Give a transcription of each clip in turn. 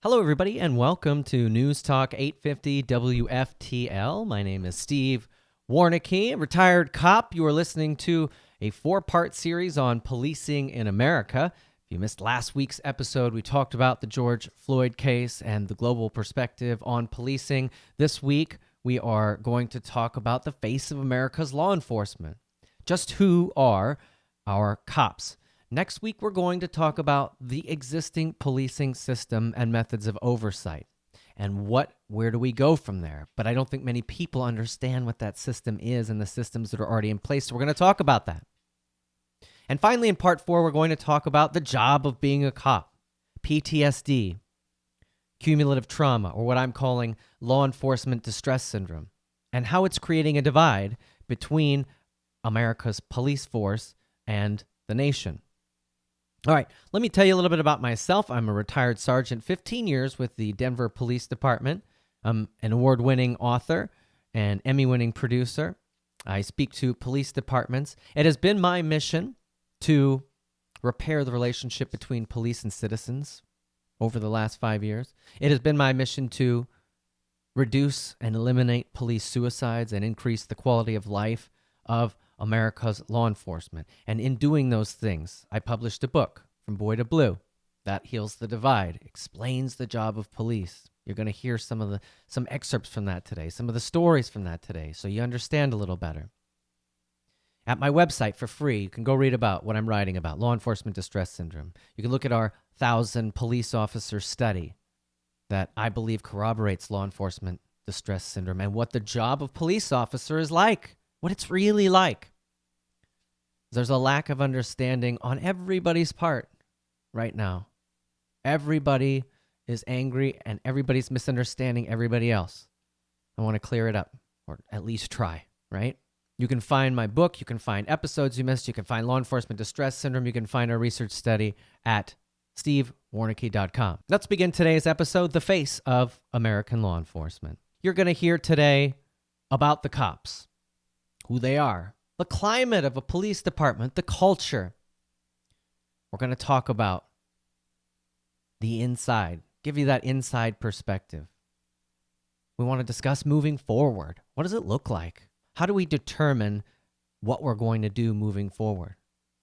Hello, everybody, and welcome to News Talk 850 WFTL. My name is Steve Warneke, a retired cop. You are listening to a four-part series on policing in America. If you missed last week's episode, we talked about the George Floyd case and the global perspective on policing. This week, we are going to talk about the face of America's law enforcement. Just who are our cops? Next week, we're going to talk about the existing policing system and methods of oversight and where do we go from there. But I don't think many people understand what that system is and the systems that are already in place. So we're going to talk about that. And finally, in part 4, we're going to talk about the job of being a cop, PTSD, cumulative trauma, or what I'm calling law enforcement distress syndrome, and how it's creating a divide between America's police force and the nation. All right, let me tell you a little bit about myself. I'm a retired sergeant, 15 years with the Denver Police Department. I'm an award-winning author and Emmy-winning producer. I speak to police departments. It has been my mission to repair the relationship between police and citizens over the last 5 years. It has been my mission to reduce and eliminate police suicides and increase the quality of life of America's law enforcement. And in doing those things, I published a book, From Boy to Blue, that heals the divide, explains the job of police. You're going to hear some excerpts from that today, some of the stories from that today, so you understand a little better. At my website for free, you can go read about what I'm writing about, law enforcement distress syndrome. You can look at our 1,000 police officer study that I believe corroborates law enforcement distress syndrome and what the job of police officer is like. What it's really like. There's a lack of understanding on everybody's part right now. Everybody is angry and everybody's misunderstanding everybody else. I want to clear it up, or at least try, right? You can find my book, you can find episodes you missed, you can find law enforcement distress syndrome, you can find our research study at stevewarneke.com. Let's begin today's episode, The Face of American Law Enforcement. You're going to hear today about the cops. Who they are, the climate of a police department, the culture. We're going to talk about the inside, give you that inside perspective. We want to discuss moving forward. What does it look like? How do we determine what we're going to do moving forward?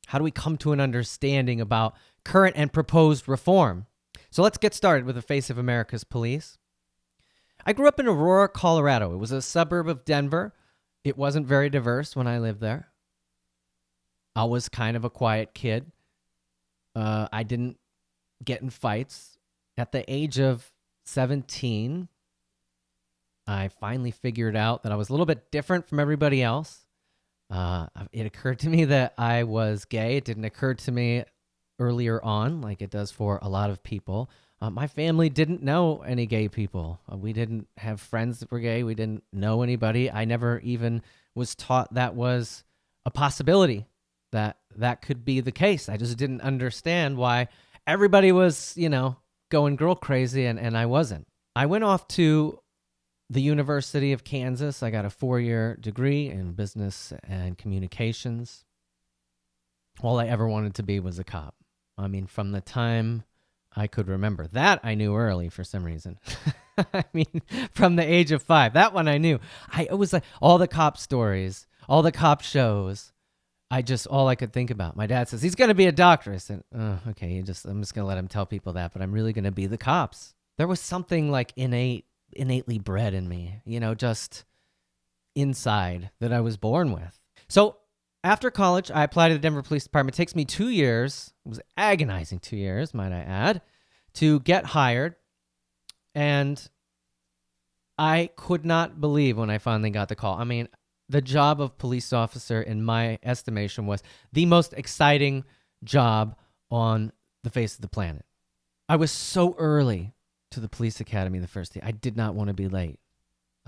How do we come to an understanding about current and proposed reform? So let's get started with the face of America's police. I grew up in Aurora, Colorado. It was a suburb of Denver. It wasn't very diverse when I lived there. I was kind of a quiet kid. I didn't get in fights. At the age of 17, I finally figured out that I was a little bit different from everybody else. It occurred to me that I was gay. It didn't occur to me earlier on, like it does for a lot of people. My family didn't know any gay people. We didn't have friends that were gay. We didn't know anybody. I never even was taught that was a possibility, that could be the case. I just didn't understand why everybody was, going girl crazy and I wasn't. I went off to the University of Kansas. I got a 4-year degree in business and communications. All I ever wanted to be was a cop. I mean, from the time I could remember. That I knew early for some reason. I mean, from the age of 5. That one I knew. It was like all the cop stories, all the cop shows. All I could think about. My dad says, he's going to be a doctor. I said, oh, okay, I'm just going to let him tell people that, but I'm really going to be the cops. There was something like innately bred in me, just inside that I was born with. So after college, I applied to the Denver Police Department. It takes me 2 years. It was agonizing 2 years, might I add, to get hired. And I could not believe when I finally got the call. I mean, the job of police officer, in my estimation, was the most exciting job on the face of the planet. I was so early to the police academy the first day. I did not want to be late.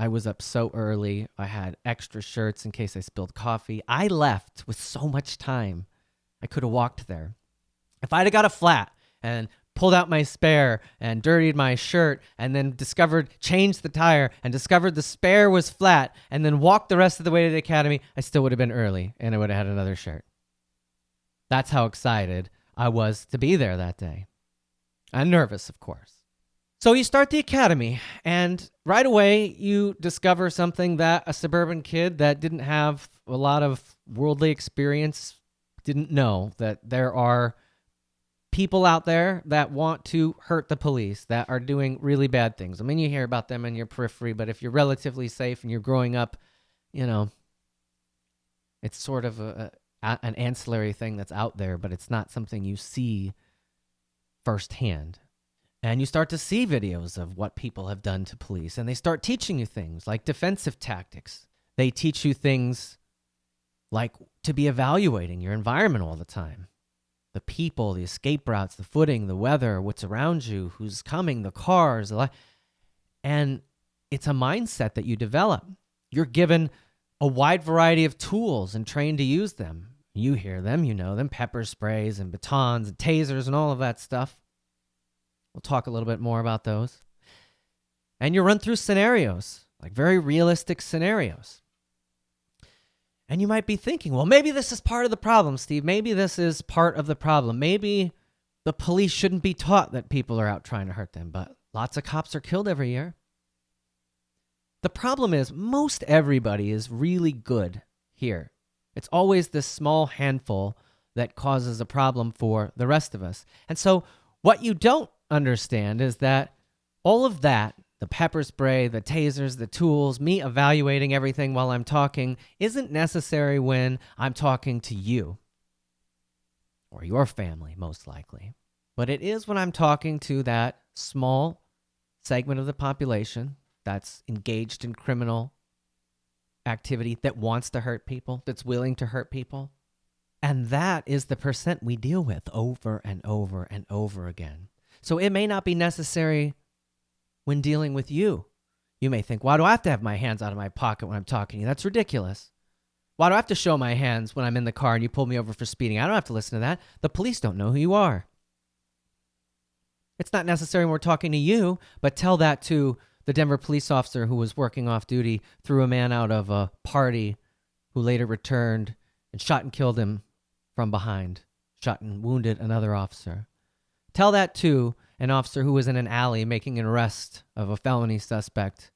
I was up so early. I had extra shirts in case I spilled coffee. I left with so much time. I could have walked there. If I'd have got a flat and pulled out my spare and dirtied my shirt and then changed the tire and discovered the spare was flat and then walked the rest of the way to the academy, I still would have been early and I would have had another shirt. That's how excited I was to be there that day. I'm nervous, of course. So you start the academy, and right away you discover something that a suburban kid that didn't have a lot of worldly experience didn't know, that there are people out there that want to hurt the police, that are doing really bad things. I mean, you hear about them in your periphery, but if you're relatively safe and you're growing up, it's sort of an ancillary thing that's out there, but it's not something you see firsthand. And you start to see videos of what people have done to police, and they start teaching you things like defensive tactics. They teach you things like to be evaluating your environment all the time. The people, the escape routes, the footing, the weather, what's around you, who's coming, the cars. And it's a mindset that you develop. You're given a wide variety of tools and trained to use them. You hear them, you know them, pepper sprays and batons and tasers and all of that stuff. We'll talk a little bit more about those. And you run through scenarios, like very realistic scenarios. And you might be thinking, well, maybe this is part of the problem, Steve. Maybe this is part of the problem. Maybe the police shouldn't be taught that people are out trying to hurt them, but lots of cops are killed every year. The problem is most everybody is really good here. It's always this small handful that causes a problem for the rest of us. And so what you don't understand is that all of that, the pepper spray, the tasers, the tools, me evaluating everything while I'm talking, isn't necessary when I'm talking to you or your family, most likely. But it is when I'm talking to that small segment of the population that's engaged in criminal activity, that wants to hurt people, that's willing to hurt people. And that is the percent we deal with over and over and over again. So it may not be necessary when dealing with you. You may think, why do I have to have my hands out of my pocket when I'm talking to you? That's ridiculous. Why do I have to show my hands when I'm in the car and you pull me over for speeding? I don't have to listen to that. The police don't know who you are. It's not necessary when we're talking to you, but tell that to the Denver police officer who was working off duty, threw a man out of a party, who later returned and shot and killed him from behind, shot and wounded another officer. Tell that to an officer who was in an alley making an arrest of a felony suspect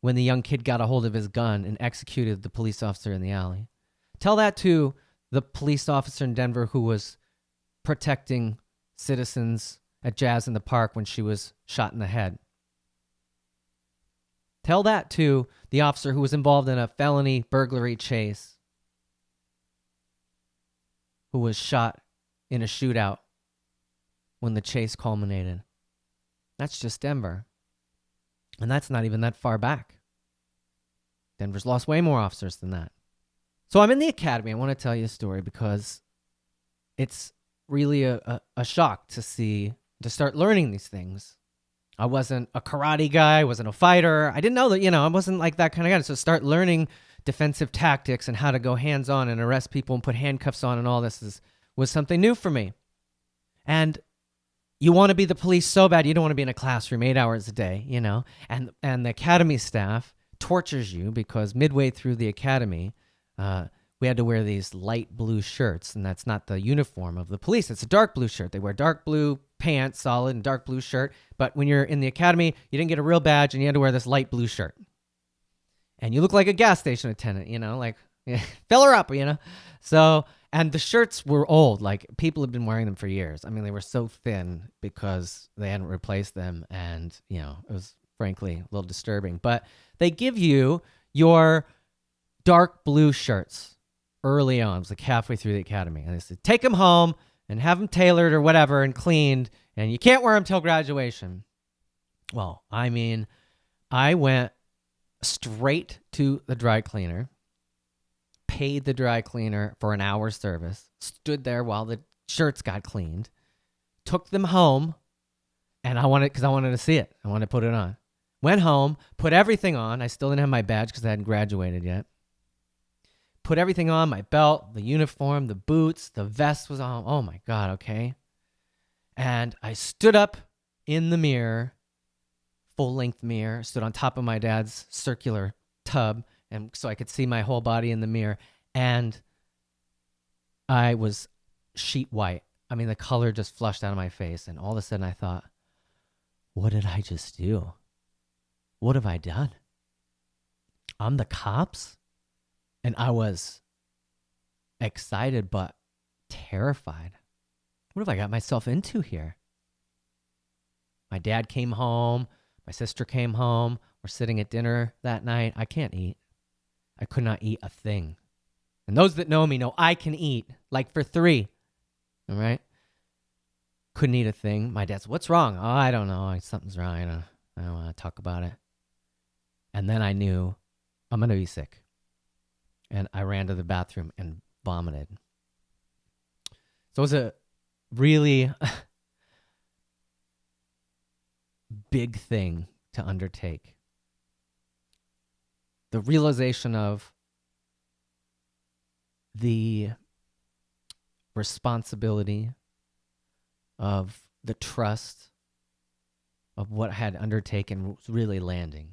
when the young kid got a hold of his gun and executed the police officer in the alley. Tell that to the police officer in Denver who was protecting citizens at Jazz in the Park when she was shot in the head. Tell that to the officer who was involved in a felony burglary chase, who was shot in a shootout when the chase culminated. That's just Denver. And that's not even that far back. Denver's lost way more officers than that. So I'm in the academy. I want to tell you a story because it's really a shock to start learning these things. I wasn't a karate guy. I wasn't a fighter. I didn't know that, I wasn't like that kind of guy. So start learning defensive tactics and how to go hands-on and arrest people and put handcuffs on and all this was something new for me. And you want to be the police so bad, you don't want to be in a classroom 8 hours a day, and the academy staff tortures you because midway through the academy, we had to wear these light blue shirts, and that's not the uniform of the police. It's a dark blue shirt. They wear dark blue pants, solid, and dark blue shirt. But when you're in the academy, you didn't get a real badge, and you had to wear this light blue shirt. And you look like a gas station attendant, fill her up, So, and the shirts were old. Like, people had been wearing them for years. I mean, they were so thin because they hadn't replaced them, and, it was, frankly, a little disturbing. But they give you your dark blue shirts early on. It was like halfway through the academy. And they said, take them home and have them tailored or whatever and cleaned, and you can't wear them till graduation. Well, I went straight to the dry cleaner, paid the dry cleaner for an hour's service, stood there while the shirts got cleaned, took them home, and I wanted to see it. I wanted to put it on. Went home, put everything on. I still didn't have my badge because I hadn't graduated yet. Put everything on, my belt, the uniform, the boots, the vest was on. Oh my God, okay. And I stood up in the mirror, full-length mirror, stood on top of my dad's circular tub, and so I could see my whole body in the mirror. And I was sheet white. I mean, the color just flushed out of my face. And all of a sudden I thought, what did I just do? What have I done? I'm the cops? And I was excited but terrified. What have I got myself into here? My dad came home. My sister came home. We're sitting at dinner that night. I can't eat. I could not eat a thing. And those that know me know I can eat, like for 3. All right? Couldn't eat a thing. My dad's, what's wrong? Oh, I don't know. Something's wrong. I don't want to talk about it. And then I knew I'm going to be sick. And I ran to the bathroom and vomited. So it was a really big thing to undertake. The realization of the responsibility, of the trust of what I had undertaken was really landing.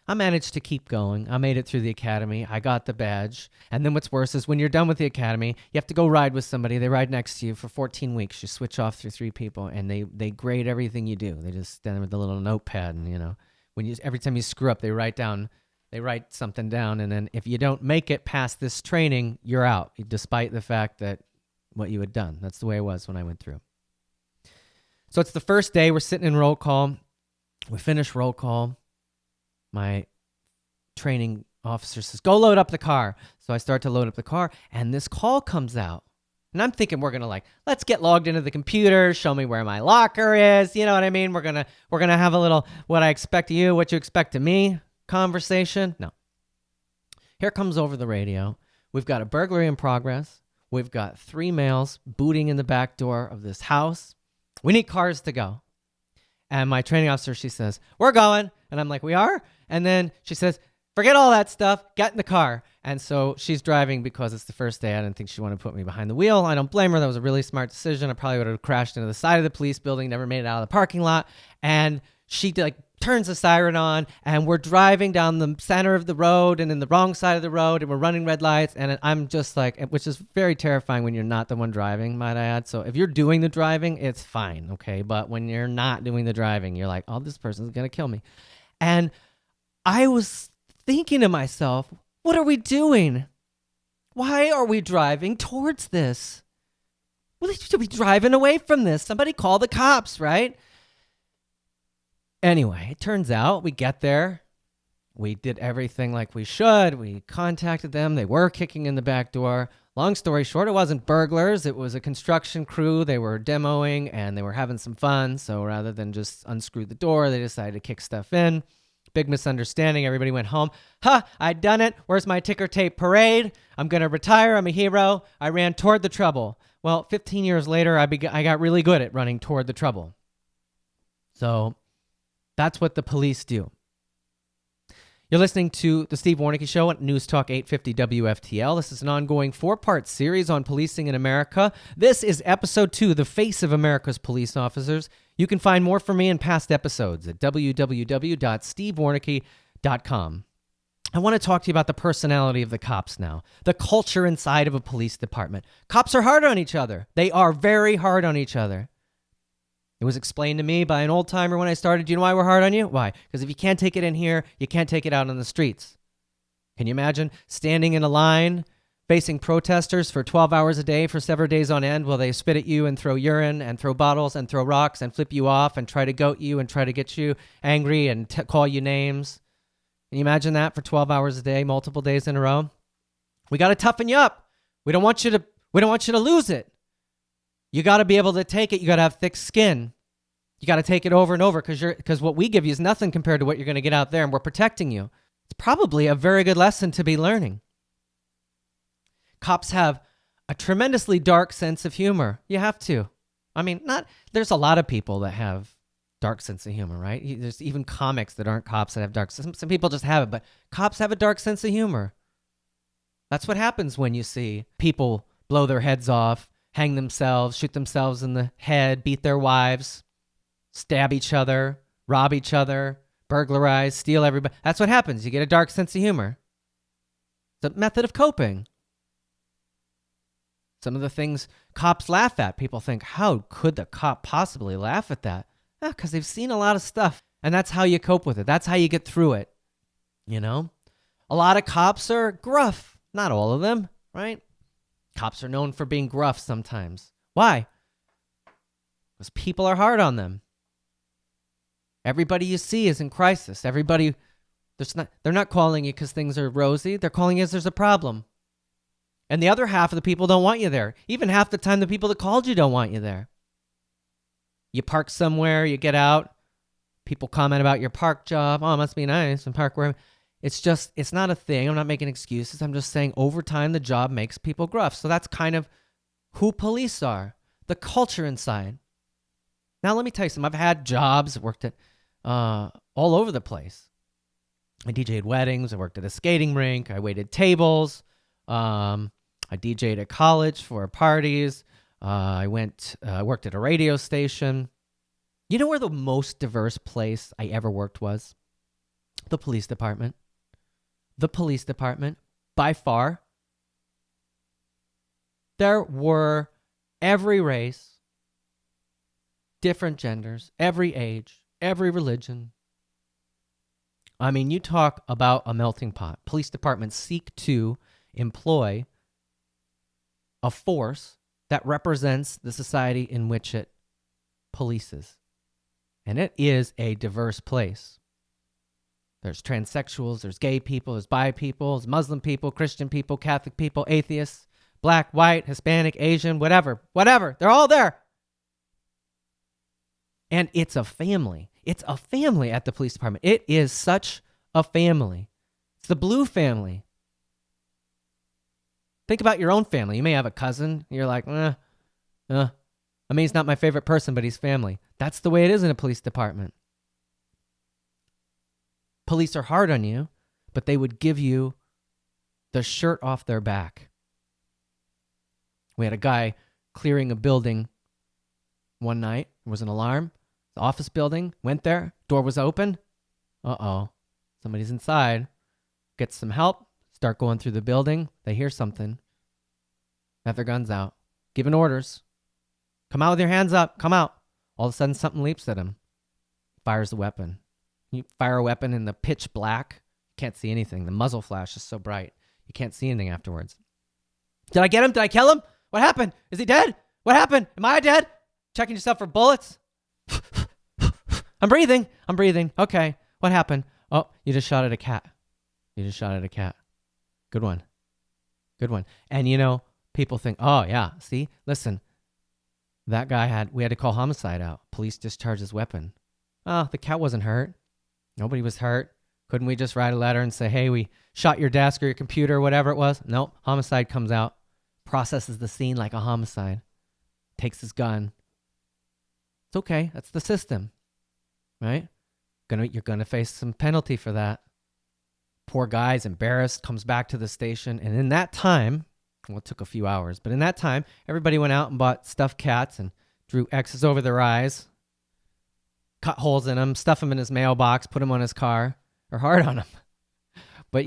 I managed to keep going. I made it through the academy. I got the badge. And then what's worse is when you're done with the academy, you have to go ride with somebody. They ride next to you for 14 weeks. You switch off through 3 people, and they grade everything you do. They just stand there with a little notepad, and every time you screw up, they write something down, and then if you don't make it past this training, you're out, despite the fact that what you had done. That's the way it was when I went through. So it's the first day. We're sitting in roll call. We finish roll call. My training officer says, go load up the car. So I start to load up the car, and this call comes out. And I'm thinking we're going to let's get logged into the computer, show me where my locker is. You know what I mean? We're going to have a little what I expect of you, what you expect of me conversation. No. Here comes over the radio. We've got a burglary in progress. We've got 3 males booting in the back door of this house. We need cars to go. And my training officer, she says, we're going. And I'm like, we are? And then she says, forget all that stuff. Get in the car. And so she's driving because it's the first day. I didn't think she wanted to put me behind the wheel. I don't blame her. That was a really smart decision. I probably would have crashed into the side of the police building, never made it out of the parking lot. And she turns the siren on, and we're driving down the center of the road and in the wrong side of the road, and we're running red lights. And I'm just which is very terrifying when you're not the one driving, might I add. So if you're doing the driving, it's fine, okay? But when you're not doing the driving, you're like, oh, this person's going to kill me. And I was thinking to myself, what are we doing? Why are we driving towards this? We should be driving away from this. Somebody call the cops, right? Anyway, it turns out we get there. We did everything like we should. We contacted them. They were kicking in the back door. Long story short, it wasn't burglars. It was a construction crew. They were demoing, and they were having some fun. So rather than just unscrew the door, they decided to kick stuff in. Big misunderstanding. Everybody went home. I'd done it. Where's my ticker tape parade? I'm going to retire. I'm a hero. I ran toward the trouble. Well, 15 years later, I got really good at running toward the trouble. So that's what the police do. You're listening to the Steve Warneke Show at News Talk 850 WFTL. This is an ongoing 4-part series on policing in America. This is episode 2, The Face of America's Police Officers. You can find more from me in past episodes at www.stevewarneke.com. I want to talk to you about the personality of the cops now, the culture inside of a police department. Cops are hard on each other. They are very hard on each other. It was explained to me by an old-timer when I started. Do you know why we're hard on you? Why? Because if you can't take it in here, you can't take it out on the streets. Can you imagine standing in a line facing protesters for 12 hours a day for several days on end while they spit at you and throw urine and throw bottles and throw rocks and flip you off and try to goat you and try to get you angry and call you names? Can you imagine that for 12 hours a day, multiple days in a row? We got to toughen you up. We don't want you to lose it. You got to be able to take it. You got to have thick skin. You got to take it over and over because what we give you is nothing compared to what you're going to get out there, and we're protecting you. It's probably a very good lesson to be learning. Cops have a tremendously dark sense of humor. You have to. I mean, there's a lot of people that have dark sense of humor, right? There's even comics that aren't cops that have dark sense. Some people just have it, but cops have a dark sense of humor. That's what happens when you see people blow their heads off, hang themselves, shoot themselves in the head, beat their wives, stab each other, rob each other, burglarize, steal everybody. That's what happens. You get a dark sense of humor. It's a method of coping. Some of the things cops laugh at, people think, how could the cop possibly laugh at that? Because they've seen a lot of stuff, and that's how you cope with it. That's how you get through it, you know? A lot of cops are gruff. Not all of them, right? Cops are known for being gruff sometimes. Why? Because people are hard on them. Everybody you see is in crisis. They're not calling you because things are rosy. They're calling you because there's a problem. And the other half of the people don't want you there. Even half the time, the people that called you don't want you there. You park somewhere, you get out. People comment about your park job. Oh, it must be nice and park where. It's not a thing. I'm not making excuses. I'm just saying over time, the job makes people gruff. So that's kind of who police are, the culture inside. Now, let me tell you something. I've had jobs, worked at all over the place. I DJ'd weddings. I worked at a skating rink. I waited tables. I DJ'd at college for parties. I worked at a radio station. You know where the most diverse place I ever worked was? The police department. The police department, by far. There were every race, different genders, every age, every religion. I mean, you talk about a melting pot. Police departments seek to employ a force that represents the society in which it polices. And it is a diverse place. There's transsexuals, there's gay people, there's bi people, there's Muslim people, Christian people, Catholic people, atheists, black, white, Hispanic, Asian, whatever. They're all there. And it's a family. It's a family at the police department. It is such a family. It's the blue family. Think about your own family. You may have a cousin. You're like, I mean, he's not my favorite person, but he's family. That's the way it is in a police department. Police are hard on you, but they would give you the shirt off their back. We had a guy clearing a building one night. There was an alarm. The office building. Went there. Door was open. Uh-oh. Somebody's inside. Get some help. Start going through the building. They hear something. Have their guns out. Giving orders. Come out with your hands up. Come out. All of a sudden, something leaps at him. Fires the weapon. You fire a weapon in the pitch black. You can't see anything. The muzzle flash is so bright. You can't see anything afterwards. Did I get him? Did I kill him? What happened? Is he dead? What happened? Am I dead? Checking yourself for bullets? I'm breathing. Okay. What happened? Oh, you just shot at a cat. Good one. And people think, oh yeah, see, listen, that guy we had to call homicide out. Police discharged his weapon. Oh, the cat wasn't hurt. Nobody was hurt. Couldn't we just write a letter and say, hey, we shot your desk or your computer or whatever it was? Nope. Homicide comes out, processes the scene like a homicide, takes his gun. It's okay. That's the system, right? You're going to face some penalty for that. Poor guy's embarrassed, comes back to the station. And in that time, well, it took a few hours, but in that time, everybody went out and bought stuffed cats and drew X's over their eyes, cut holes in them, stuff them in his mailbox, put them on his car, or hard on him. But,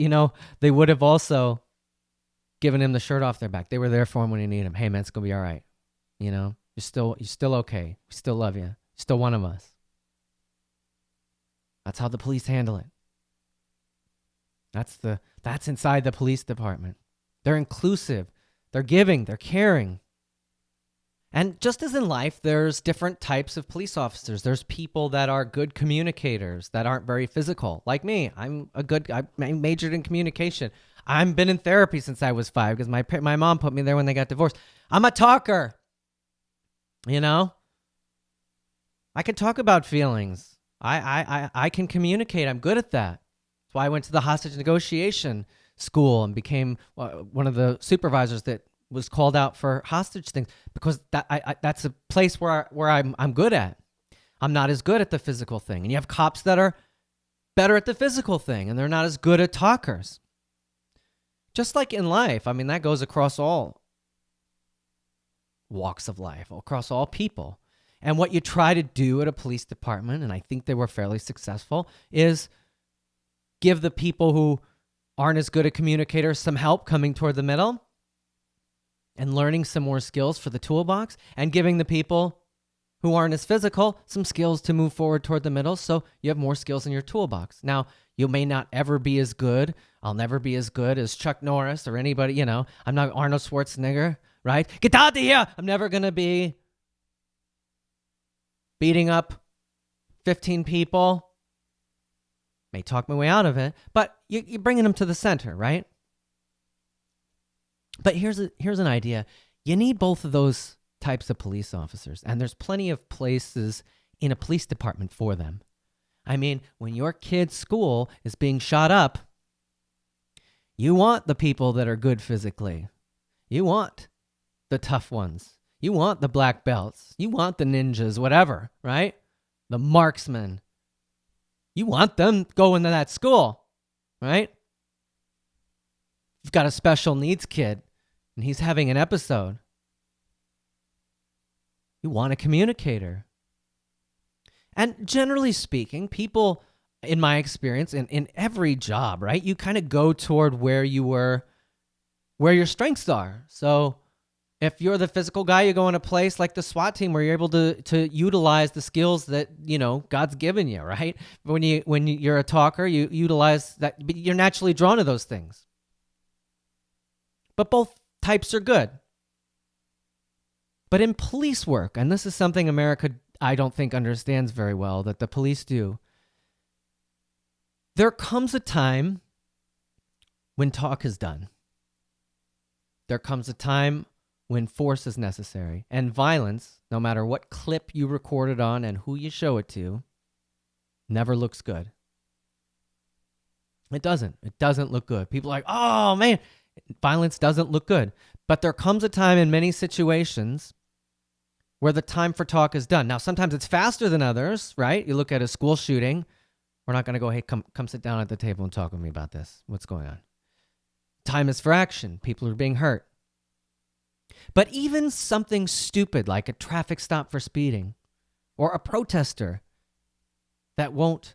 they would have also given him the shirt off their back. They were there for him when he needed him. Hey, man, it's going to be all right. You're still okay. We still love you. You're still one of us. That's how the police handle it. That's inside the police department. They're inclusive. They're giving. They're caring. And just as in life, there's different types of police officers. There's people that are good communicators that aren't very physical. Like me, I majored in communication. I've been in therapy since I was 5 because my mom put me there when they got divorced. I'm a talker. I can talk about feelings. I can communicate. I'm good at that. That's why I went to the hostage negotiation school and became one of the supervisors that was called out for hostage things, because that's a place where I'm good at. I'm not as good at the physical thing. And you have cops that are better at the physical thing, and they're not as good at talkers. Just like in life, I mean, that goes across all walks of life, across all people. And what you try to do at a police department, and I think they were fairly successful, is give the people who aren't as good at communicators some help coming toward the middle and learning some more skills for the toolbox, and giving the people who aren't as physical some skills to move forward toward the middle, so you have more skills in your toolbox. Now, you may not ever be as good. I'll never be as good as Chuck Norris or anybody, I'm not Arnold Schwarzenegger, right? Get out of here! I'm never going to be beating up 15 people. May talk my way out of it, but you're bringing them to the center, right? But here's an idea. You need both of those types of police officers, and there's plenty of places in a police department for them. I mean, when your kid's school is being shot up, you want the people that are good physically. You want the tough ones. You want the black belts. You want the ninjas, whatever, right? The marksmen. You want them going to that school, right? You've got a special needs kid and he's having an episode. You want a communicator. And generally speaking, people, in my experience, in every job, right, you kind of go toward where your strengths are. So if you're the physical guy, you go in a place like the SWAT team where you're able to utilize the skills that, God's given you, right? When you're a talker, you utilize that, but you're naturally drawn to those things. But both types are good. But in police work, and this is something America, I don't think, understands very well, that the police do, there comes a time when talk is done. There comes a time when force is necessary. And violence, no matter what clip you record it on and who you show it to, never looks good. It doesn't. It doesn't look good. People are like, oh, man, violence doesn't look good. But there comes a time in many situations where the time for talk is done. Now, sometimes it's faster than others, right? You look at a school shooting. We're not going to go, hey, come sit down at the table and talk with me about this. What's going on? Time is for action. People are being hurt. But even something stupid like a traffic stop for speeding or a protester that won't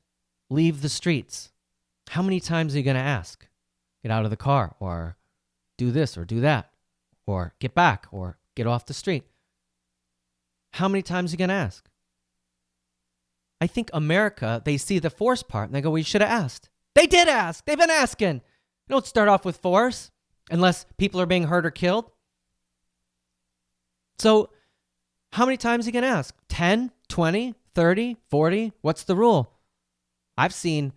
leave the streets, how many times are you going to ask? Get out of the car, or do this or do that, or get back, or get off the street. How many times are you going to ask? I think America, they see the force part and they go, well, you should have asked. They did ask. They've been asking. You don't start off with force unless people are being hurt or killed. So how many times are you going to ask? 10, 20, 30, 40? What's the rule? I've seen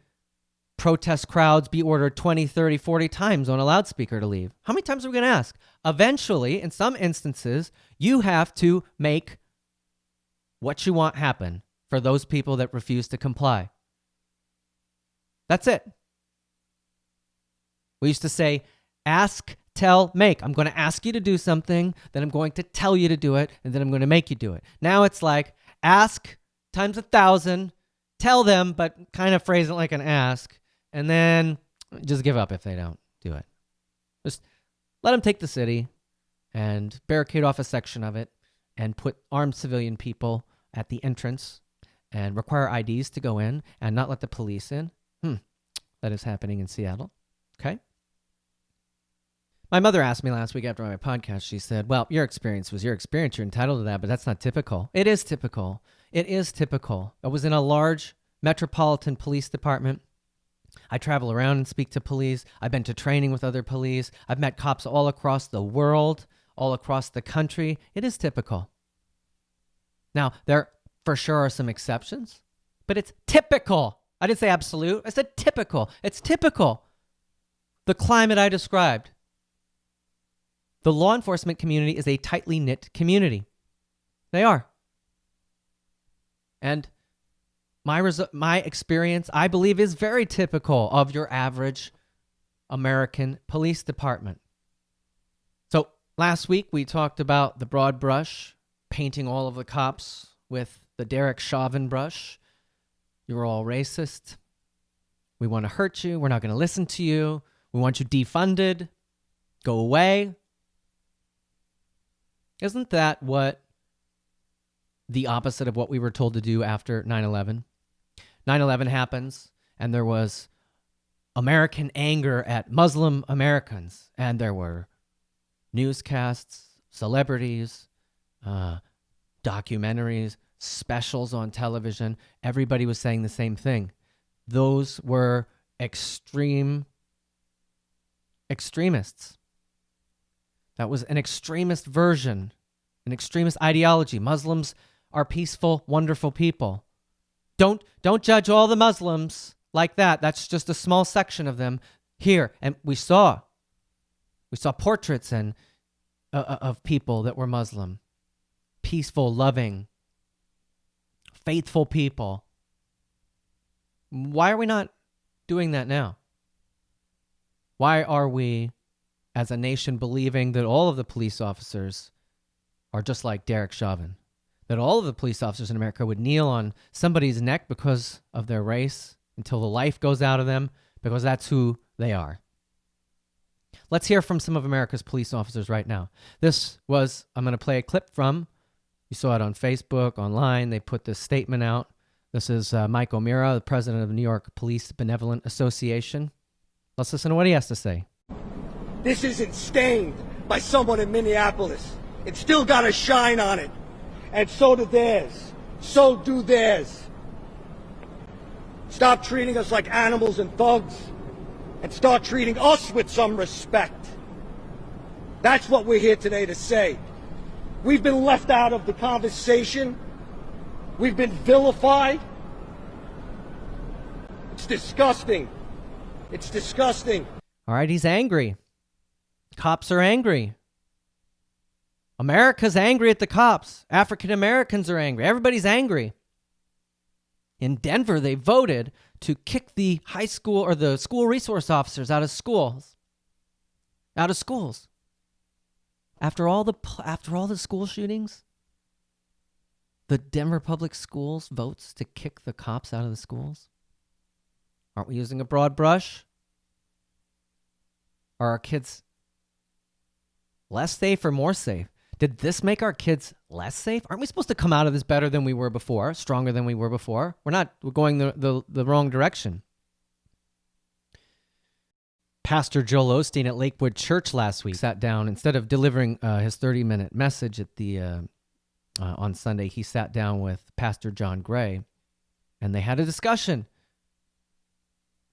protest crowds be ordered 20, 30, 40 times on a loudspeaker to leave. How many times are we going to ask? Eventually, in some instances, you have to make what you want happen for those people that refuse to comply. That's it. We used to say, ask, tell, make. I'm going to ask you to do something, then I'm going to tell you to do it, and then I'm going to make you do it. Now it's like, ask times 1,000, tell them, but kind of phrase it like an ask, and then just give up if they don't do it. Just let them take the city and barricade off a section of it and put armed civilian people at the entrance and require IDs to go in and not let the police in. That is happening in Seattle. Okay. My mother asked me last week after my podcast, she said, well, your experience was your experience. You're entitled to that, but that's not typical. It is typical. It is typical. I was in a large metropolitan police department. I travel around and speak to police. I've been to training with other police. I've met cops all across the world, all across the country. It is typical. Now, there for sure are some exceptions, but it's typical. I didn't say absolute. I said typical. It's typical. The climate I described. The law enforcement community is a tightly knit community. They are. And my experience, I believe, is very typical of your average American police department. So last week we talked about the broad brush, painting all of the cops with the Derek Chauvin brush. You're all racist. We want to hurt you. We're not going to listen to you. We want you defunded. Go away. Isn't that what the opposite of what we were told to do after 9/11? 9/11 happens, and there was American anger at Muslim Americans, and there were newscasts, celebrities, documentaries, specials on television. Everybody was saying the same thing. Those were extremists. That was an extremist version, an extremist ideology. Muslims are peaceful, wonderful people. Don't judge all the Muslims like that. That's just a small section of them here. And we saw portraits and of people that were Muslim, peaceful, loving, faithful people. Why are we not doing that now? Why are we, as a nation, believing that all of the police officers are just like Derek Chauvin? That all of the police officers in America would kneel on somebody's neck because of their race until the life goes out of them, because that's who they are. Let's hear from some of America's police officers right now. I'm going to play a clip from, you saw it on Facebook, online. They put this statement out. This is Mike O'Meara, the president of the New York Police Benevolent Association. Let's listen to what he has to say. This isn't stained by someone in Minneapolis. It's still got a shine on it. And so do theirs. So do theirs. Stop treating us like animals and thugs, and start treating us with some respect. That's what we're here today to say. We've been left out of the conversation. We've been vilified. It's disgusting. It's disgusting. All right, he's angry. Cops are angry. America's angry at the cops. African Americans are angry. Everybody's angry. In Denver, they voted to kick the high school or the school resource officers out of schools. Out of schools. After all the school shootings, the Denver Public Schools votes to kick the cops out of the schools. Aren't we using a broad brush? Are our kids less safe or more safe? Did this make our kids less safe? Aren't we supposed to come out of this better than we were before, stronger than we were before? We're going the wrong direction. Pastor Joel Osteen at Lakewood Church last week sat down, instead of delivering his 30-minute message at the on Sunday, he sat down with Pastor John Gray, and they had a discussion.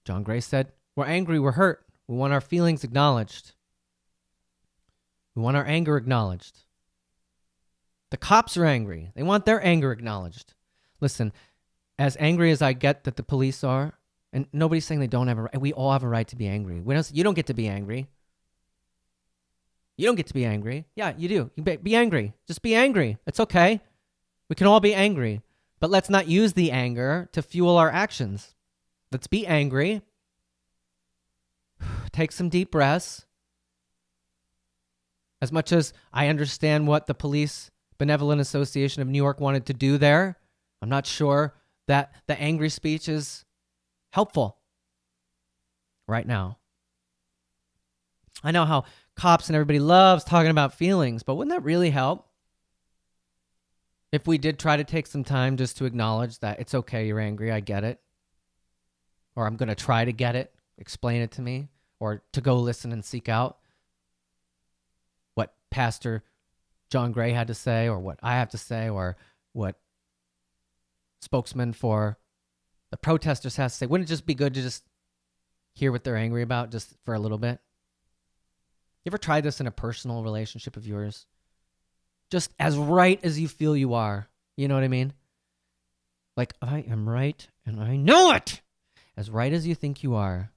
John Gray said, "We're angry, we're hurt. We want our feelings acknowledged. We want our anger acknowledged." The cops are angry. They want their anger acknowledged. Listen, as angry as I get that the police are, and nobody's saying they don't have a right. We all have a right to be angry. You don't get to be angry. You don't get to be angry. Yeah, you do. You be angry. Just be angry. It's okay. We can all be angry. But let's not use the anger to fuel our actions. Let's be angry. Take some deep breaths. As much as I understand what the Police Benevolent Association of New York wanted to do there, I'm not sure that the angry speech is helpful right now. I know how cops and everybody loves talking about feelings, but wouldn't that really help if we did try to take some time just to acknowledge that it's okay, you're angry, I get it, or I'm going to try to get it, explain it to me, or to go listen and seek out what Pastor John Gray had to say, or what I have to say, or what spokesman for the protesters has to say. Wouldn't it just be good to just hear what they're angry about just for a little bit? You ever tried this in a personal relationship of yours? Just as right as you feel you are. You know what I mean? Like, I am right and I know it. As right as you think you are.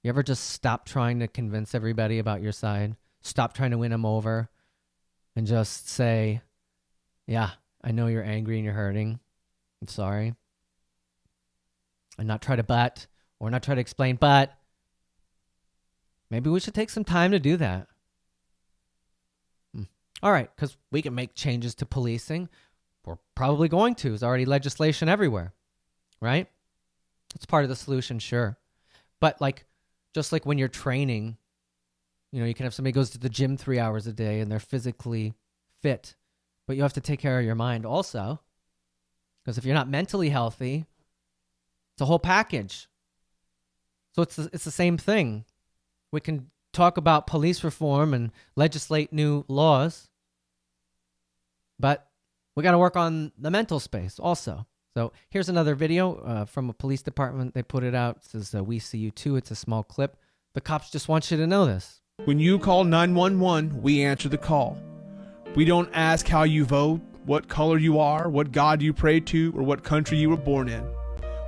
You ever just stop trying to convince everybody about your side? Stop trying to win them over and just say, yeah, I know you're angry and you're hurting. I'm sorry. And not try to not try to explain, but maybe we should take some time to do that. All right, because we can make changes to policing. We're probably going to. There's already legislation everywhere, right? It's part of the solution, sure. But just like when you're training, you can have somebody goes to the gym 3 hours a day and they're physically fit, but you have to take care of your mind also. Because if you're not mentally healthy, it's a whole package. So it's the same thing. We can talk about police reform and legislate new laws, but We got to work on the mental space also. So here's another video from a police department. They put it out. It says, we see you too. It's a small clip. The cops just want you to know this. When you call 911, we answer the call. We don't ask how you vote, what color you are, what God you pray to, or what country you were born in.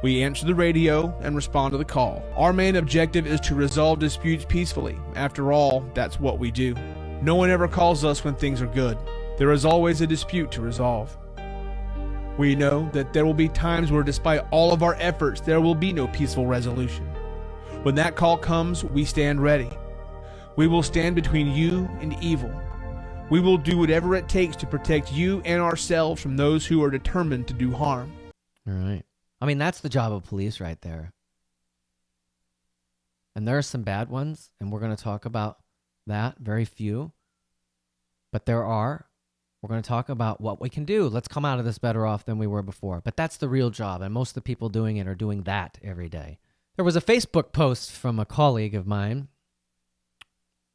We answer the radio and respond to the call. Our main objective is to resolve disputes peacefully. After all, that's what we do. No one ever calls us when things are good. There is always a dispute to resolve. We know that there will be times where despite all of our efforts, there will be no peaceful resolution. When that call comes, we stand ready. We will stand between you and evil. We will do whatever it takes to protect you and ourselves from those who are determined to do harm. All right. I mean, that's the job of police right there. And there are some bad ones, and we're going to talk about that, very few. But there are. We're going to talk about what we can do. Let's come out of this better off than we were before. But that's the real job, and most of the people doing it are doing that every day. There was a Facebook post from a colleague of mine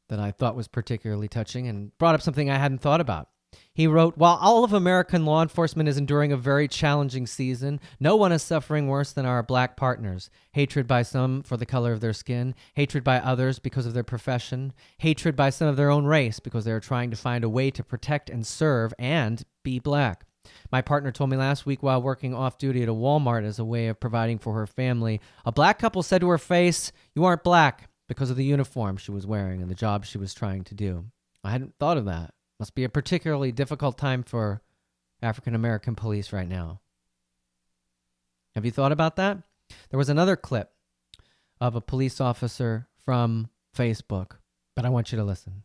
that I thought was particularly touching and brought up something I hadn't thought about. He wrote, while all of American law enforcement is enduring a very challenging season, no one is suffering worse than our black partners. Hatred by some for the color of their skin, hatred by others because of their profession, hatred by some of their own race because they are trying to find a way to protect and serve and be black. My partner told me last week while working off-duty at a Walmart as a way of providing for her family, a black couple said to her face, "You aren't black," because of the uniform she was wearing and the job she was trying to do. I hadn't thought of that. Must be a particularly difficult time for African-American police right now. Have you thought about that? There was another clip of a police officer from Facebook, but I want you to listen.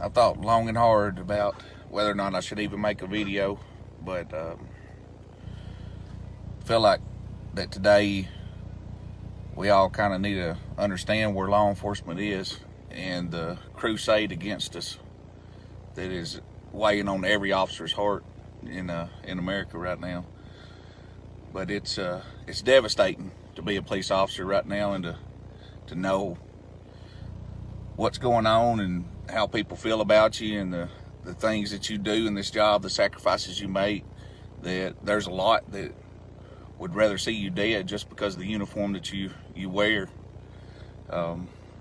I thought long and hard about whether or not I should even make a video, but feel like that today we all kind of need to understand where law enforcement is and the crusade against us that is weighing on every officer's heart in America right now. But it's devastating to be a police officer right now and to know what's going on and how people feel about you and the things that you do in this job, the sacrifices you make, that there's a lot that would rather see you dead just because of the uniform that you wear.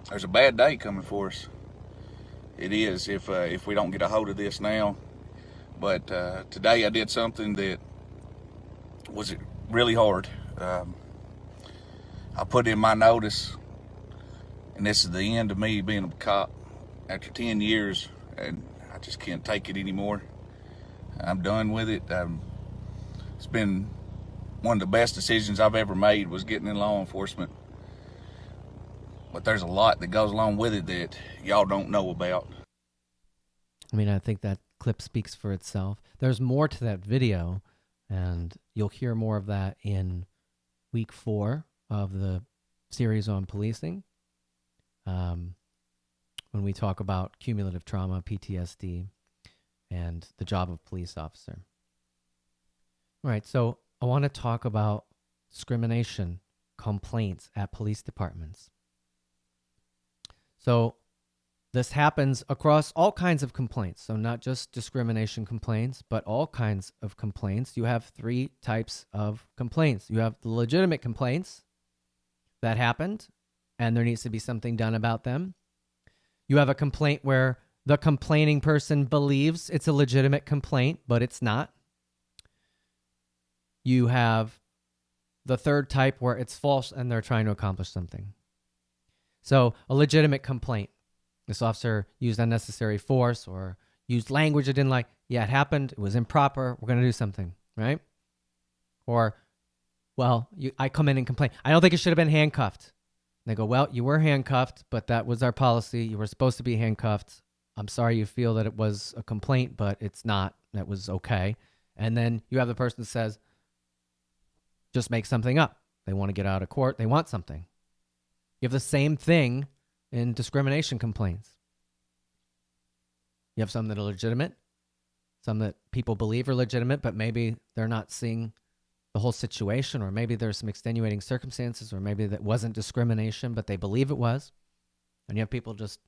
There's a bad day coming for us. It is if we don't get a hold of this now. But today I did something that was really hard. I put in my notice, and this is the end of me being a cop after 10 years, and I just can't take it anymore. I'm done with it. It's been one of the best decisions I've ever made was getting in law enforcement. But there's a lot that goes along with it that y'all don't know about. I mean, I think that clip speaks for itself. There's more to that video, and you'll hear more of that in week 4 of the series on policing, when we talk about cumulative trauma, PTSD, and the job of police officer. All right, so I want to talk about discrimination complaints at police departments. So this happens across all kinds of complaints. So not just discrimination complaints, but all kinds of complaints. You have 3 types of complaints. You have the legitimate complaints that happened, and there needs to be something done about them. You have a complaint where the complaining person believes it's a legitimate complaint, but it's not. You have the third type where it's false and they're trying to accomplish something. So a legitimate complaint. This officer used unnecessary force or used language I didn't like. Yeah, it happened. It was improper. We're going to do something, right? Or, well, I come in and complain. I don't think it should have been handcuffed. And they go, well, you were handcuffed, but that was our policy. You were supposed to be handcuffed. I'm sorry you feel that it was a complaint, but it's not. That was okay. And then you have the person that says, just make something up. They want to get out of court. They want something. You have the same thing in discrimination complaints. You have some that are legitimate, some that people believe are legitimate, but maybe they're not seeing the whole situation, or maybe there's some extenuating circumstances, or maybe that wasn't discrimination, but they believe it was. And you have people just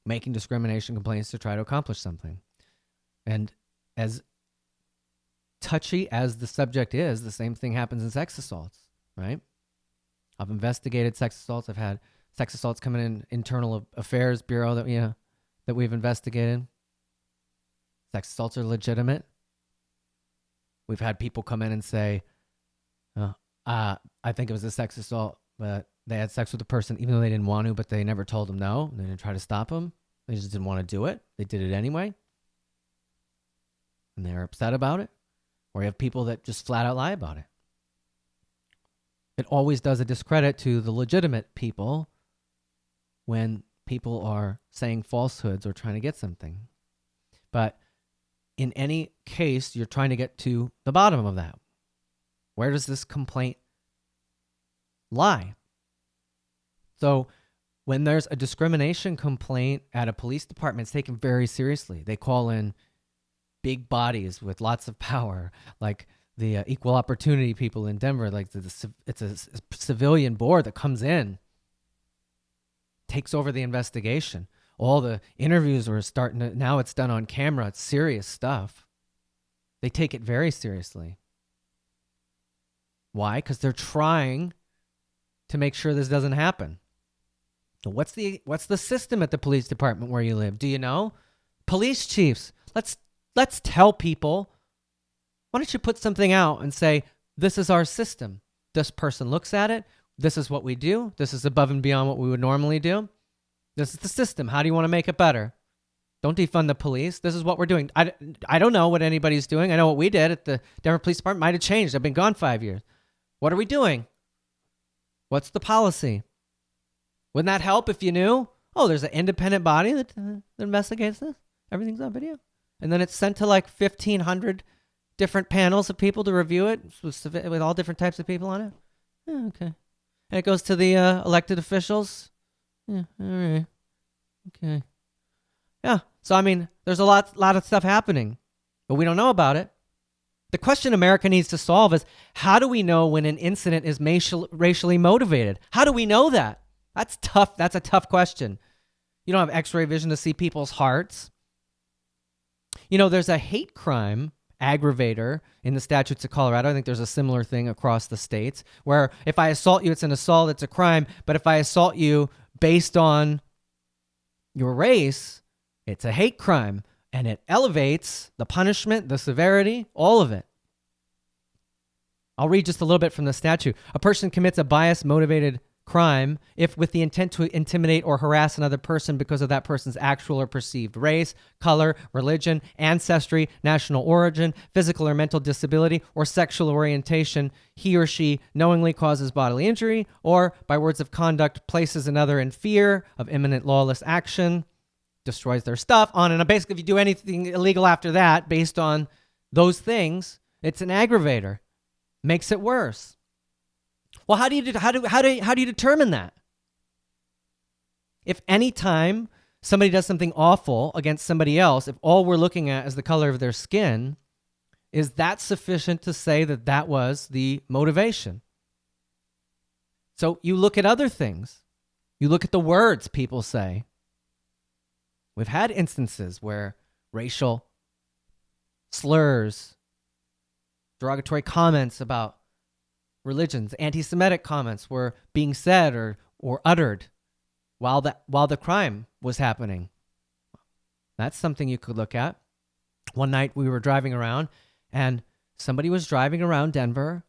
making discrimination complaints to try to accomplish something. And as touchy as the subject is, the same thing happens in sex assaults, right? I've investigated sex assaults. I've had sex assaults come in Internal Affairs Bureau that we've investigated. Sex assaults are legitimate. We've had people come in and say, I think it was a sex assault, but they had sex with the person even though they didn't want to, but they never told them no. They didn't try to stop them. They just didn't want to do it. They did it anyway. And they're upset about it. Or you have people that just flat out lie about it. It always does a discredit to the legitimate people when people are saying falsehoods or trying to get something. But in any case, you're trying to get to the bottom of that. Where does this complaint lie? So when there's a discrimination complaint at a police department, it's taken very seriously. They call in big bodies with lots of power, like the equal opportunity people in Denver. Like it's a civilian board that comes in, takes over the investigation. All the interviews were starting to, now it's done on camera. It's serious stuff. They take it very seriously. Why? Because they're trying to make sure this doesn't happen. So what's the system at the police department where you live? Do you know? Police chiefs. Let's tell people, why don't you put something out and say, this is our system. This person looks at it. This is what we do. This is above and beyond what we would normally do. This is the system. How do you want to make it better? Don't defund the police. This is what we're doing. I don't know what anybody's doing. I know what we did at the Denver Police Department might have changed. I've been gone 5 years. What are we doing? What's the policy? Wouldn't that help if you knew? Oh, there's an independent body that investigates this. Everything's on video. And then it's sent to like 1,500 different panels of people to review it with all different types of people on it. Yeah, okay. And it goes to the elected officials. Yeah, all right. Okay. Yeah. So, I mean, there's a lot of stuff happening, but we don't know about it. The question America needs to solve is, how do we know when an incident is racially motivated? How do we know that? That's tough. That's a tough question. You don't have x-ray vision to see people's hearts. You know, there's a hate crime aggravator in the statutes of Colorado. I think there's a similar thing across the states where if I assault you, it's an assault, it's a crime. But if I assault you based on your race, it's a hate crime. And it elevates the punishment, the severity, all of it. I'll read just a little bit from the statute. A person commits a bias-motivated crime if with the intent to intimidate or harass another person because of that person's actual or perceived race, color, religion, ancestry, national origin, physical or mental disability, or sexual orientation, he or she knowingly causes bodily injury, or by words of conduct places another in fear of imminent lawless action, destroys their stuff, on and on. Basically, if you do anything illegal after that based on those things, it's an aggravator. Makes it worse. Well, how do you determine that? If any time somebody does something awful against somebody else, if all we're looking at is the color of their skin, is that sufficient to say that that was the motivation? So you look at other things. You look at the words people say. We've had instances where racial slurs, derogatory comments about religions, anti-Semitic comments were being said or uttered while the crime was happening. That's something you could look at. One night we were driving around and somebody was driving around Denver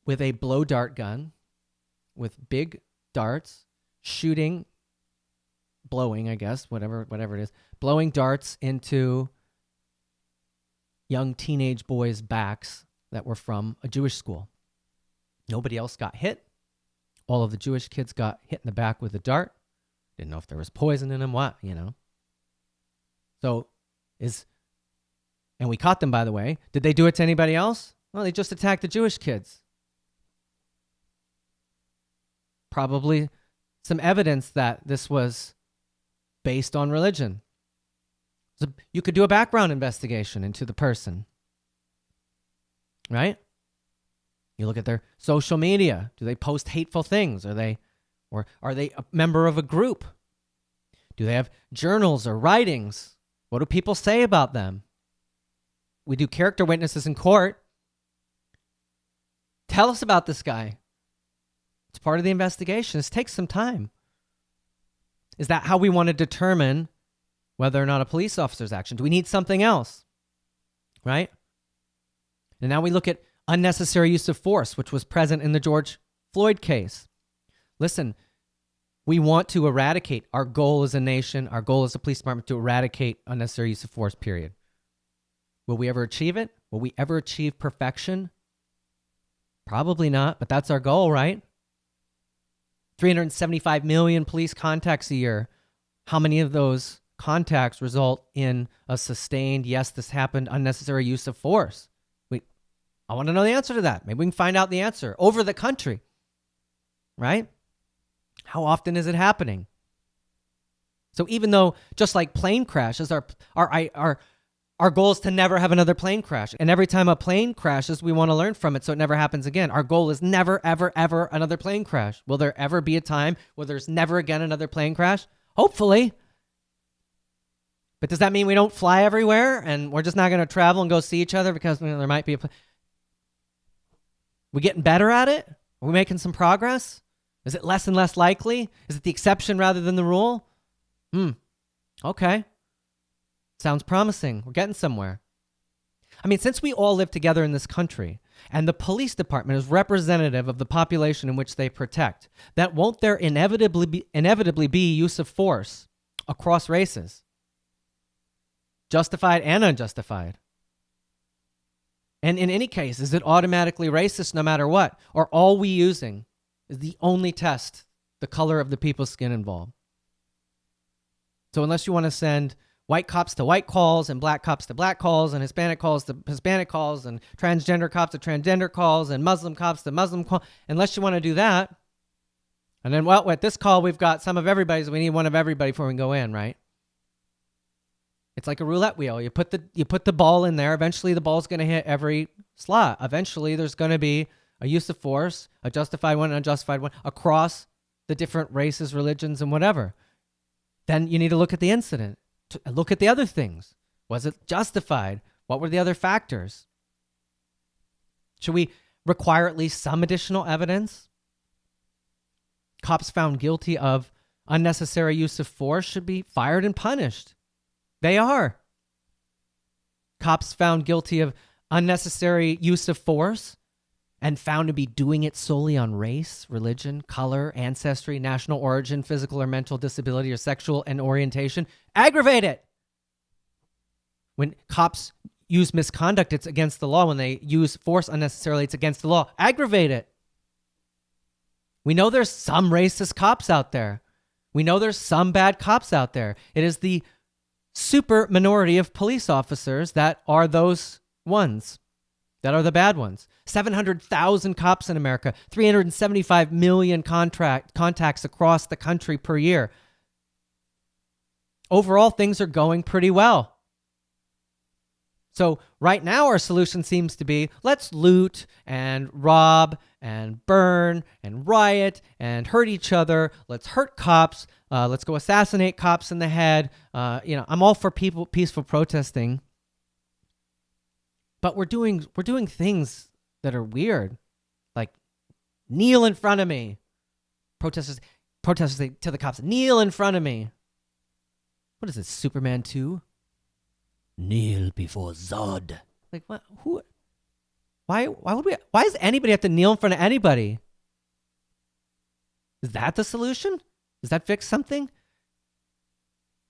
with a blow dart gun with big darts blowing, I guess, whatever it is, blowing darts into young teenage boys' backs that were from a Jewish school. Nobody else got hit. All of the Jewish kids got hit in the back with a dart. Didn't know if there was poison in them, So and we caught them, by the way. Did they do it to anybody else? Well, they just attacked the Jewish kids. Probably some evidence that this was based on religion. So you could do a background investigation into the person, right? You look at their social media. Do they post hateful things? Are they a member of a group? Do they have journals or writings? What do people say about them? We do character witnesses in court. Tell us about this guy. It's part of the investigation. This takes some time. Is that how we want to determine whether or not a police officer's action? Do we need something else? Right? And now we look at unnecessary use of force, which was present in the George Floyd case. Listen, we want to eradicate. Our goal as a nation, our goal as a police department to eradicate unnecessary use of force, period. Will we ever achieve it? Will we ever achieve perfection? Probably not, but that's our goal, right? 375 million police contacts a year. How many of those contacts result in a sustained, yes, this happened, unnecessary use of force? I want to know the answer to that. Maybe we can find out the answer over the country, right? How often is it happening? So even though, just like plane crashes, our goal is to never have another plane crash. And every time a plane crashes, we want to learn from it so it never happens again. Our goal is never, ever, ever another plane crash. Will there ever be a time where there's never again another plane crash? Hopefully. But does that mean we don't fly everywhere and we're just not going to travel and go see each other because there might be a plane? We getting better at it? Are we making some progress? Is it less and less likely? Is it the exception rather than the rule? Okay. Sounds promising. We're getting somewhere. I mean, since we all live together in this country and the police department is representative of the population in which they protect, that won't there inevitably be use of force across races? Justified and unjustified. And in any case, is it automatically racist no matter what? Or all we using is the only test, the color of the people's skin involved? So unless you want to send white cops to white calls and black cops to black calls and Hispanic calls to Hispanic calls and transgender cops to transgender calls and Muslim cops to Muslim calls, unless you want to do that, and then, well, at this call, we've got some of everybody, so we need one of everybody before we go in, right? It's like a roulette wheel. You put the ball in there. Eventually, the ball's going to hit every slot. Eventually, there's going to be a use of force, a justified one, an unjustified one, across the different races, religions, and whatever. Then you need to look at the incident. Look at the other things. Was it justified? What were the other factors? Should we require at least some additional evidence? Cops found guilty of unnecessary use of force should be fired and punished. They are. Cops found guilty of unnecessary use of force and found to be doing it solely on race, religion, color, ancestry, national origin, physical or mental disability, or sexual and orientation. Aggravate it. When cops use misconduct, it's against the law. When they use force unnecessarily, it's against the law. Aggravate it. We know there's some racist cops out there. We know there's some bad cops out there. It is the super minority of police officers that are those ones, that are the bad ones. 700,000 cops in America, 375 million contacts across the country per year. Overall, things are going pretty well. So right now our solution seems to be, let's loot and rob and burn and riot and hurt each other. Let's hurt cops. Let's go assassinate cops in the head. I'm all for peaceful protesting. But we're doing things that are weird. Like kneel in front of me. Protesters say to the cops, kneel in front of me. What is this, Superman 2? Kneel before Zod. Like what? Who? Why would we? Why does anybody have to kneel in front of anybody? Is that the solution? Does that fix something?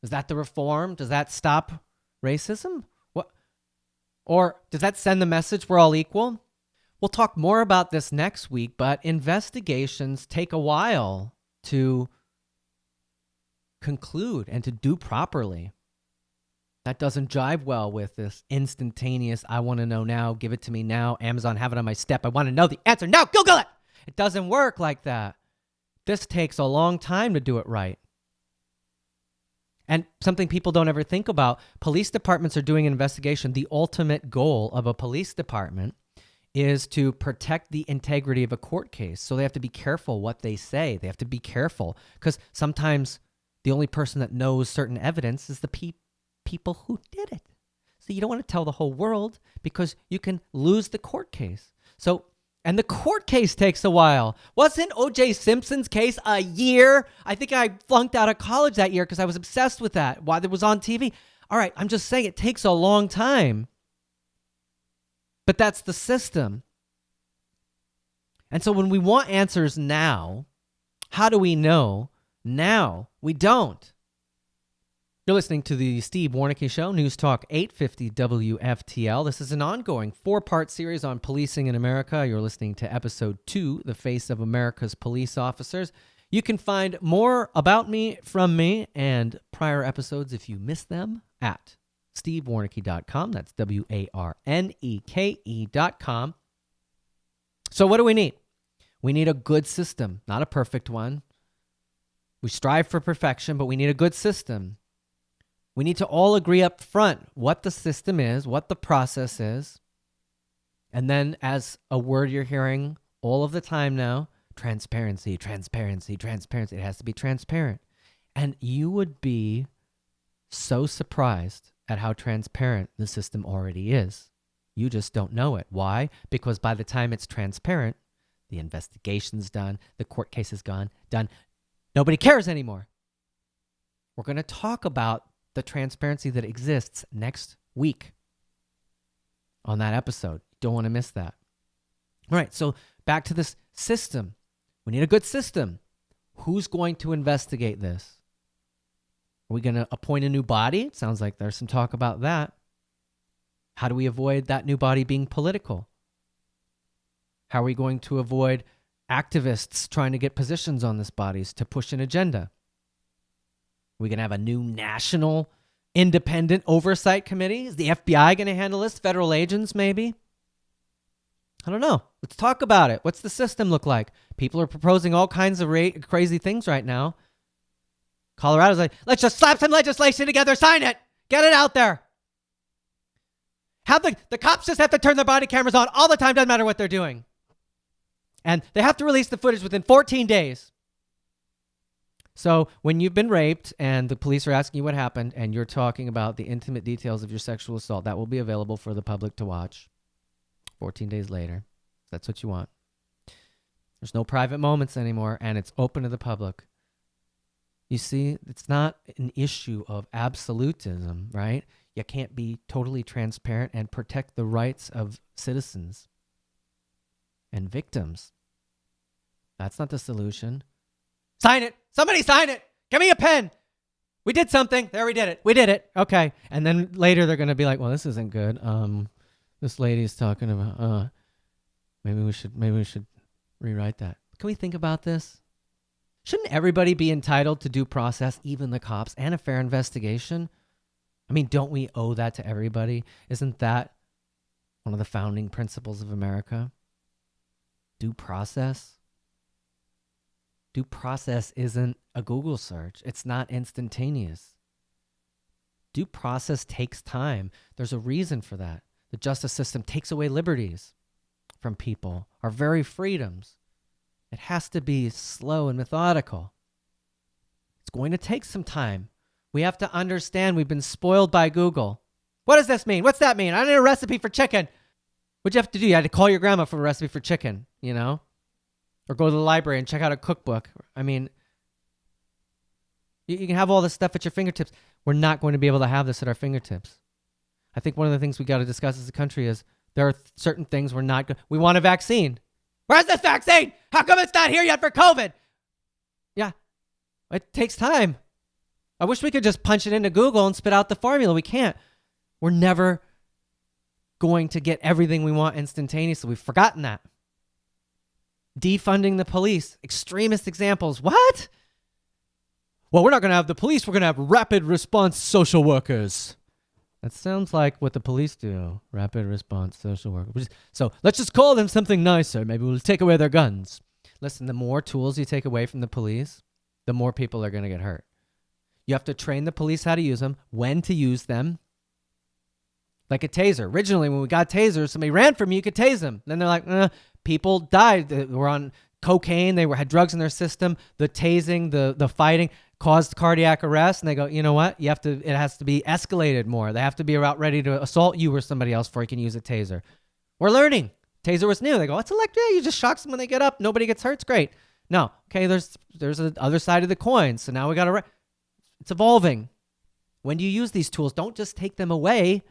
Is that the reform? Does that stop racism? What? Or does that send the message we're all equal? We'll talk more about this next week, but investigations take a while to conclude and to do properly. That doesn't jive well with this instantaneous, I want to know now, give it to me now, Amazon, have it on my step, I want to know the answer now, Google it! It doesn't work like that. This takes a long time to do it right. And something people don't ever think about, police departments are doing an investigation. The ultimate goal of a police department is to protect the integrity of a court case. So they have to be careful what they say. They have to be careful because sometimes the only person that knows certain evidence is the people who did it. So So you don't want to tell the whole world because you can lose the court case. So, and the court case takes a while. Wasn't O.J. Simpson's case a year? I think I flunked out of college that year because I was obsessed with that while it was on TV. All right, I'm just saying it takes a long time. But that's the system. And so when we want answers now, how do we know now? We don't. You're listening to the Steve Warneke Show, News Talk 850 WFTL. This is an ongoing 4-part series on policing in America. You're listening to episode 2, The Face of America's Police Officers. You can find more about me, from me, and prior episodes if you missed them at stevewarneke.com. That's WARNEKE.com. So what do we need? We need a good system, not a perfect one. We strive for perfection, but we need a good system. We need to all agree up front what the system is, what the process is. And then, as a word you're hearing all of the time now, transparency, transparency, transparency. It has to be transparent. And you would be so surprised at how transparent the system already is. You just don't know it. Why? Because by the time it's transparent, the investigation's done, the court case is done. Nobody cares anymore. We're going to talk about the transparency that exists next week on that episode. Don't want to miss that. All right, so back to this system. We need a good system. Who's going to investigate this? Are we going to appoint a new body? It sounds like there's some talk about that. How do we avoid that new body being political? How are we going to avoid activists trying to get positions on this bodies to push an agenda? Are we going to have a new national independent oversight committee? Is the FBI going to handle this? Federal agents, maybe? I don't know. Let's talk about it. What's the system look like? People are proposing all kinds of crazy things right now. Colorado's like, let's just slap some legislation together, sign it, get it out there. Have the cops just have to turn their body cameras on all the time, doesn't matter what they're doing. And they have to release the footage within 14 days. So when you've been raped and the police are asking you what happened and you're talking about the intimate details of your sexual assault, that will be available for the public to watch 14 days later. That's what you want. There's no private moments anymore, and it's open to the public. You see, it's not an issue of absolutism, right? You can't be totally transparent and protect the rights of citizens and victims. That's not the solution. Sign it. Somebody sign it. Give me a pen. We did something. There, we did it. We did it. Okay. And then later they're going to be like, well, this isn't good. This lady's talking about, maybe we should rewrite that. Can we think about this? Shouldn't everybody be entitled to due process, even the cops, and a fair investigation? I mean, don't we owe that to everybody? Isn't that one of the founding principles of America? Due process? Due process isn't a Google search. It's not instantaneous. Due process takes time. There's a reason for that. The justice system takes away liberties from people, our very freedoms. It has to be slow and methodical. It's going to take some time. We have to understand we've been spoiled by Google. What does this mean? What's that mean? I need a recipe for chicken. What'd you have to do? You had to call your grandma for a recipe for chicken, you know? Or go to the library and check out a cookbook. I mean, you can have all this stuff at your fingertips. We're not going to be able to have this at our fingertips. I think one of the things we got to discuss as a country is there are certain things we're not going to... We want a vaccine. Where's this vaccine? How come it's not here yet for COVID? Yeah, it takes time. I wish we could just punch it into Google and spit out the formula. We can't. We're never going to get everything we want instantaneously. We've forgotten that. Defunding the police. Extremist examples. What? Well, we're not going to have the police. We're going to have rapid response social workers. That sounds like what the police do. Rapid response social workers. So let's just call them something nicer. Maybe we'll take away their guns. Listen, the more tools you take away from the police, the more people are going to get hurt. You have to train the police how to use them, when to use them. Like a taser. Originally, when we got tasers, somebody ran from you, you could tase them. Then they're like, people died. They were on cocaine. They had drugs in their system. The tasing, the fighting caused cardiac arrest, and they go, you know what? It has to be escalated more. They have to be about ready to assault you or somebody else before you can use a taser. We're learning. Taser was new. They go, it's electric. You just shock them when they get up. Nobody gets hurt. It's great. No. Okay, there's the other side of the coin. So now we got to... It's evolving. When you use these tools, don't just take them away.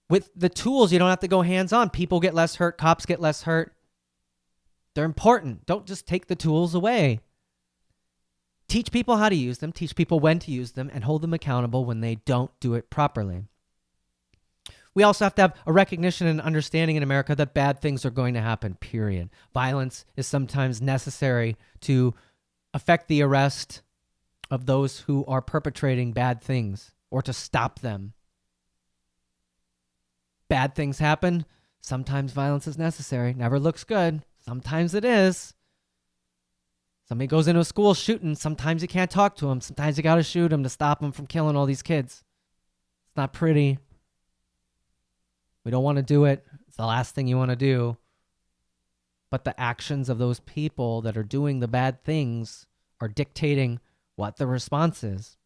With the tools, you don't have to go hands-on. People get less hurt. Cops get less hurt. They're important. Don't just take the tools away. Teach people how to use them. Teach people when to use them, and hold them accountable when they don't do it properly. We also have to have a recognition and understanding in America that bad things are going to happen, period. Violence is sometimes necessary to affect the arrest of those who are perpetrating bad things or to stop them. Bad things happen. Sometimes violence is necessary. Never looks good. Sometimes it is. Somebody goes into a school shooting. Sometimes you can't talk to them. Sometimes you got to shoot them to stop them from killing all these kids. It's not pretty. We don't want to do it. It's the last thing you want to do. But the actions of those people that are doing the bad things are dictating what the response is.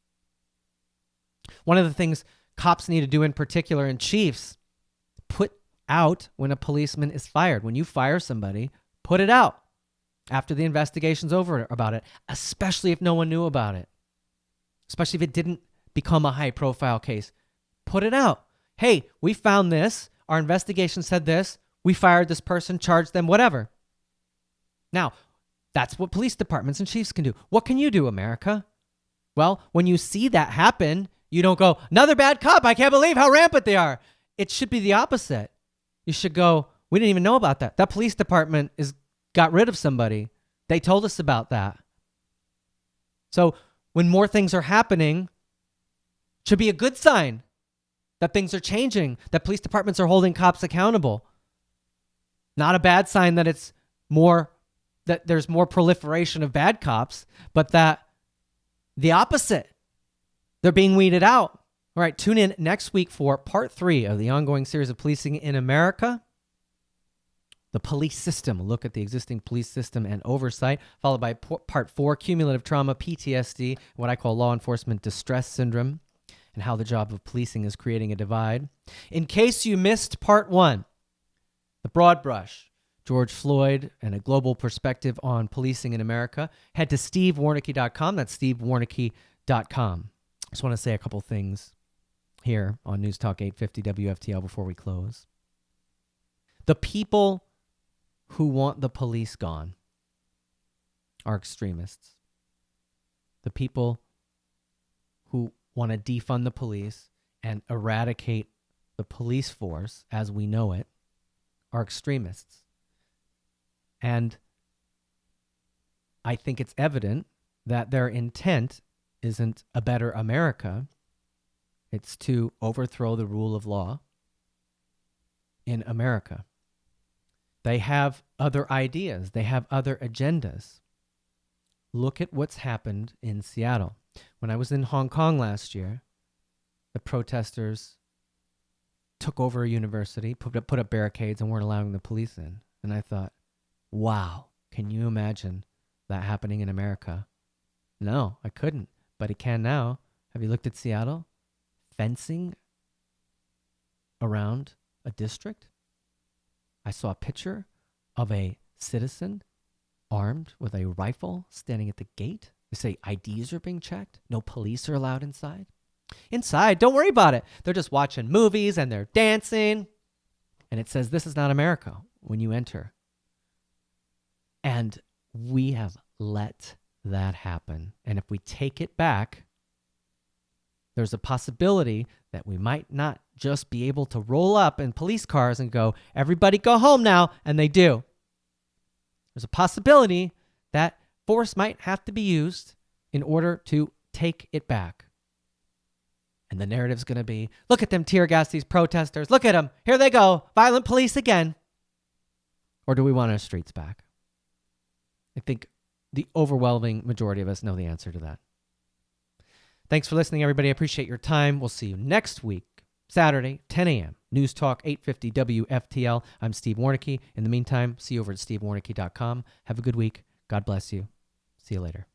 One of the things cops need to do in particular, and chiefs, put out when a policeman is fired. When you fire somebody, put it out after the investigation's over about it, especially if no one knew about it. Especially if it didn't become a high-profile case. Put it out. Hey, we found this. Our investigation said this. We fired this person, charged them, whatever. Now, that's what police departments and chiefs can do. What can you do, America? Well, when you see that happen, you don't go, another bad cop. I can't believe how rampant they are. It should be the opposite. You should go, we didn't even know about that. That police department got rid of somebody. They told us about that. So when more things are happening, it should be a good sign that things are changing, that police departments are holding cops accountable. Not a bad sign that that there's more proliferation of bad cops, but that the opposite. They're being weeded out. All right, tune in next week for part 3 of the ongoing series of Policing in America. The police system. We'll look at the existing police system and oversight, followed by part 4, cumulative trauma, PTSD, what I call law enforcement distress syndrome, and how the job of policing is creating a divide. In case you missed part 1, the broad brush, George Floyd, and a global perspective on policing in America, head to stevewarneke.com. That's stevewarneke.com. I just want to say a couple things here on News Talk 850 WFTL before we close. The people who want the police gone are extremists. The people who want to defund the police and eradicate the police force as we know it are extremists. And I think it's evident that their intent isn't a better America. It's to overthrow the rule of law in America. They have other ideas. They have other agendas. Look at what's happened in Seattle. When I was in Hong Kong last year, the protesters took over a university, put up barricades, and weren't allowing the police in. And I thought, wow, can you imagine that happening in America? No, I couldn't, but it can now. Have you looked at Seattle? Fencing around a district. I saw a picture of a citizen armed with a rifle standing at the gate. They say IDs are being checked. No police are allowed inside. Inside, don't worry about it. They're just watching movies and they're dancing. And it says, this is not America when you enter. And we have let that happen. And if we take it back, there's a possibility that we might not just be able to roll up in police cars and go, everybody go home now, and they do. There's a possibility that force might have to be used in order to take it back. And the narrative's going to be, look at them tear gas these protesters. Look at them. Here they go. Violent police again. Or do we want our streets back? I think the overwhelming majority of us know the answer to that. Thanks for listening, everybody. I appreciate your time. We'll see you next week, Saturday, 10 a.m. News Talk 850 WFTL. I'm Steve Warneke. In the meantime, see you over at stevewarneke.com. Have a good week. God bless you. See you later.